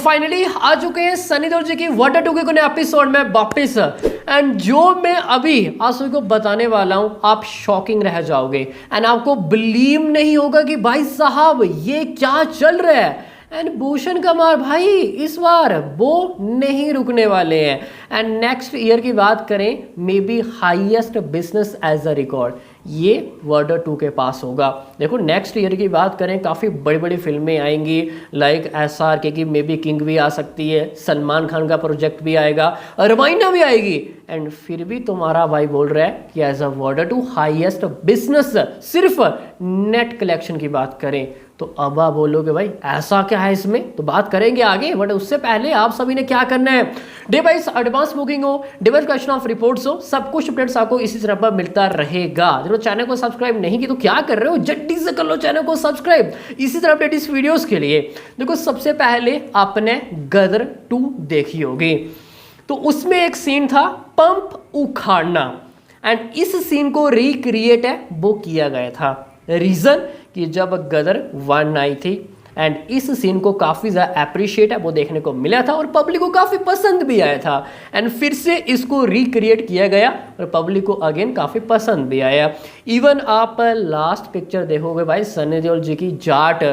Finally आ चुके हैं सनी देओल जी की वाटर 2 के नए एपिसोड में वापस। एंड जो मैं अभी आप सभी को बताने वाला हूं आप शॉकिंग रह जाओगे एंड आपको बिलीव नहीं होगा कि भाई साहब ये क्या चल रहा है। एंड भूषण कुमार भाई इस बार वो नहीं रुकने वाले हैं। एंड नेक्स्ट ईयर की बात करें maybe highest business as a record ये वाटर 2 के पास होगा। देखो नेक्स्ट ईयर की बात करें काफ़ी बड़ी बड़ी फिल्में आएंगी लाइक SRK की मे बी किंग भी आ सकती है, सलमान खान का प्रोजेक्ट भी आएगा, रमाइना भी आएगी। एंड फिर भी तुम्हारा भाई बोल रहा है कि as a water 2 highest business सिर्फ नेट कलेक्शन की बात करें तो अब आप बोलोगे भाई ऐसा क्या है इसमें, तो बात करेंगे आगे। बट उससे पहले आप सभी ने क्या करना है, डिवाइस एडवांस बुकिंग हो, डिवाइस क्वेश्चन ऑफ रिपोर्ट्स हो, सब कुछ अपडेट्स आपको इसी तरह पर मिलता रहेगा। जब चैनल को सब्सक्राइब नहीं की तो क्या कर रहे हो, जल्दी से कर लो चैनल को सब्सक्राइब इसी तरह अपडेट इस वीडियोस के लिए। देखो सबसे पहले आपने गदर 2 देखी होगी तो उसमें एक सीन था पंप उखाड़ना एंड इस सीन को रिक्रिएट है वो किया गया था। रीजन कि जब गदर 1 आई थी एंड इस सीन को काफ़ी ज़्यादा अप्रिशिएट है वो देखने को मिला था और पब्लिक को काफ़ी पसंद भी आया था। एंड फिर से इसको रिक्रिएट किया गया और पब्लिक को अगेन काफ़ी पसंद भी आया। इवन आप लास्ट पिक्चर देखोगे भाई सनी देओल जी की जाट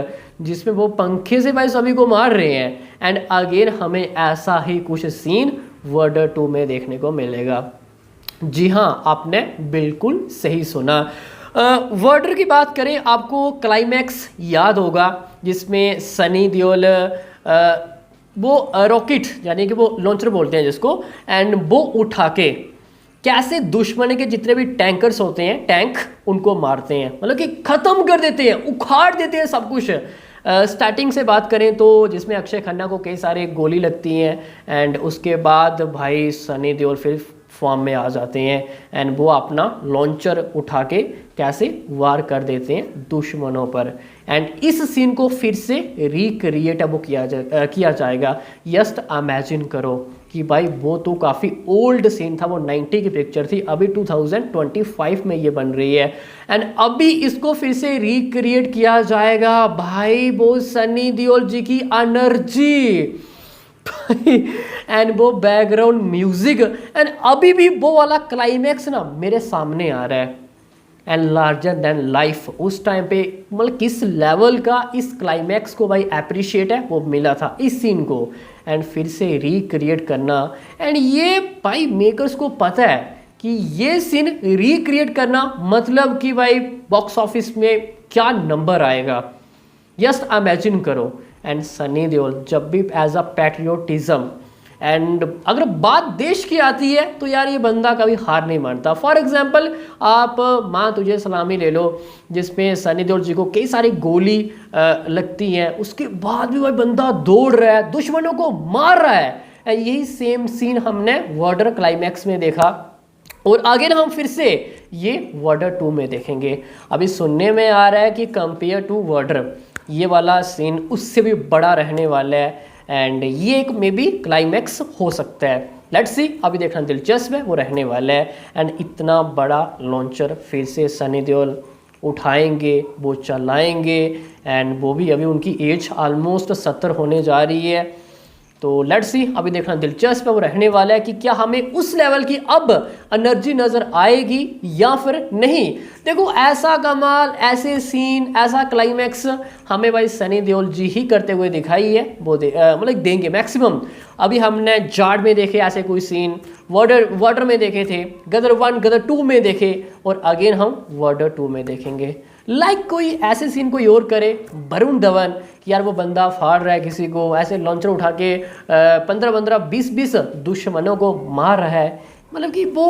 जिसमें वो पंखे से भाई सभी को मार रहे हैं एंड अगेन हमें ऐसा ही कुछ सीन वाटर 2 में देखने को मिलेगा। जी हाँ आपने बिल्कुल सही सुना। वाटर की बात करें आपको क्लाइमैक्स याद होगा जिसमें सनी देओल वो रॉकेट यानी कि वो लॉन्चर बोलते हैं जिसको एंड वो उठा के कैसे दुश्मन के जितने भी टैंकर्स होते हैं टैंक उनको मारते हैं, मतलब कि ख़त्म कर देते हैं, उखाड़ देते हैं सब कुछ। स्टार्टिंग से बात करें तो जिसमें अक्षय खन्ना को कई सारे गोली लगती हैं एंड उसके बाद भाई सनी देओल फिर फॉर्म में आ जाते हैं एंड वो अपना लॉन्चर उठा के कैसे वार कर देते हैं दुश्मनों पर। एंड इस सीन को फिर से रिक्रिएट वो किया जाएगा। जस्ट इमेजिन करो कि भाई वो तो काफ़ी ओल्ड सीन था, वो 90 की पिक्चर थी, अभी 2025 में ये बन रही है एंड अभी इसको फिर से रिक्रिएट किया जाएगा। भाई वो सनी देओल जी की एनर्जी एंड वो बैकग्राउंड म्यूजिक एंड अभी भी वो वाला क्लाइमैक्स ना मेरे सामने आ रहा है एंड लार्जर देन लाइफ। उस टाइम पे मतलब किस लेवल का इस क्लाइमैक्स को भाई अप्रिशिएट है वो मिला था इस सीन को एंड फिर से रिक्रिएट करना। एंड ये भाई मेकर्स को पता है कि ये सीन रिक्रिएट करना मतलब कि भाई बॉक्स ऑफिस में क्या नंबर आएगा। जस्ट इमेजिन करो। एंड सनी देओल जब भी एज अ पैट्रियोटिज्म एंड अगर बात देश की आती है तो यार ये बंदा कभी हार नहीं मानता। फॉर एग्जांपल आप माँ तुझे सलामी ले लो जिसमें सनी देओल जी को कई सारी गोली लगती हैं, उसके बाद भी वह बंदा दौड़ रहा है, दुश्मनों को मार रहा है। यही सेम सीन हमने वाटर क्लाइमैक्स में देखा और आगे ना हम फिर से ये वाटर 2 में देखेंगे। अभी सुनने में आ रहा है कि कंपेयर टू वाटर ये वाला सीन उससे भी बड़ा रहने वाला है एंड ये एक मे बी क्लाइमैक्स हो सकता है। लेट्स सी, अभी देखना दिलचस्प है वो रहने वाला है। एंड इतना बड़ा लॉन्चर फिर से सनी देओल उठाएंगे, वो चलाएंगे एंड वो भी अभी उनकी एज ऑलमोस्ट 70 होने जा रही है। तो लेट्स सी, अभी देखना दिलचस्प है वो रहने वाला है कि क्या हमें उस लेवल की अब एनर्जी नज़र आएगी या फिर नहीं। देखो ऐसा कमाल, ऐसे सीन, ऐसा क्लाइमैक्स हमें भाई सनी देओल जी ही करते हुए दिखाई है, वो मतलब देंगे मैक्सिमम। अभी हमने जाट में देखे ऐसे कोई सीन, वाटर में देखे थे, गदर 1 गदर 2 में देखे और अगेन हम वाटर 2 में देखेंगे। लाइक कोई ऐसे सीन कोई और करे, वरुण धवन कि यार वो बंदा फाड़ रहा है किसी को, ऐसे लॉन्चर उठा के 15-15 20-20 दुश्मनों को मार रहा है, मतलब कि वो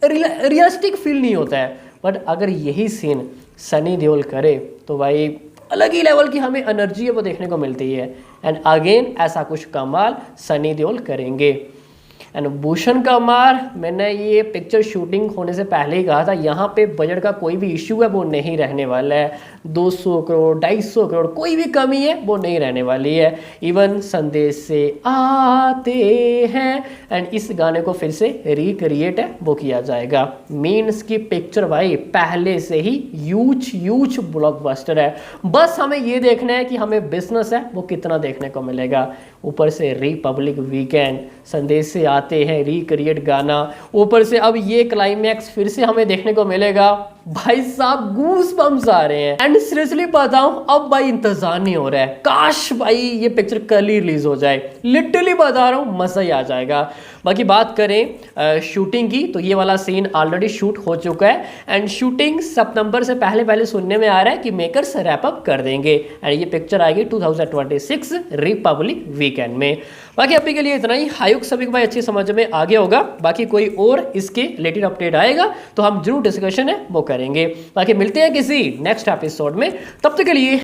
रियलिस्टिक फील नहीं होता है। बट अगर यही सीन सनी देओल करे तो भाई अलग ही लेवल की हमें एनर्जी है वो देखने को मिलती है एंड अगेन ऐसा कुछ कमाल सनी देओल करेंगे। एंड भूषण कुमार मैंने ये पिक्चर शूटिंग होने से पहले ही कहा था यहाँ पे बजट का कोई भी इश्यू है वो नहीं रहने वाला है। 200 करोड़ 250 करोड़ कोई भी कमी है वो नहीं रहने वाली है। इवन संदेश से आते हैं एंड इस गाने को फिर से रिक्रिएट है वो किया जाएगा। मीन्स की पिक्चर भाई पहले से ही ह्यूज ब्लॉकबस्टर है। बस हमें ये देखना है कि हमें बिजनेस है वो कितना देखने को मिलेगा। ऊपर से रिपब्लिक वीकेंड, संदेश से आते हैं रिक्रिएट गाना, ऊपर से अब ये क्लाइमैक्स फिर से हमें देखने को मिलेगा। भाई साहब गूस बम्स आ रहे हैं। एंड सीरियसली बताऊं, अब भाई इंतजार नहीं हो रहा है, काश भाई ये पिक्चर कल ही रिलीज हो जाए। लिटरली बता रहा हूं, मजा ही आ जाएगा। बाकी बात करें शूटिंग की, तो ये वाला सीन ऑलरेडी शूट हो चुका है एंड शूटिंग सितंबर से पहले सुनने में आ रहा है कि मेकर्स रैप अप कर देंगे एंड ये पिक्चर आएगी 2026 रिपब्लिक वीकेंड में। बाकी अभी के लिए इतना ही। हायुक सभी को भाई अच्छी समझ में आ गया होगा। बाकी कोई और इसके रिलेटेड अपडेट आएगा तो हम जरूर डिस्कशन है वो करेंगे। बाकी मिलते हैं किसी नेक्स्ट एपिसोड में, तब तक के लिए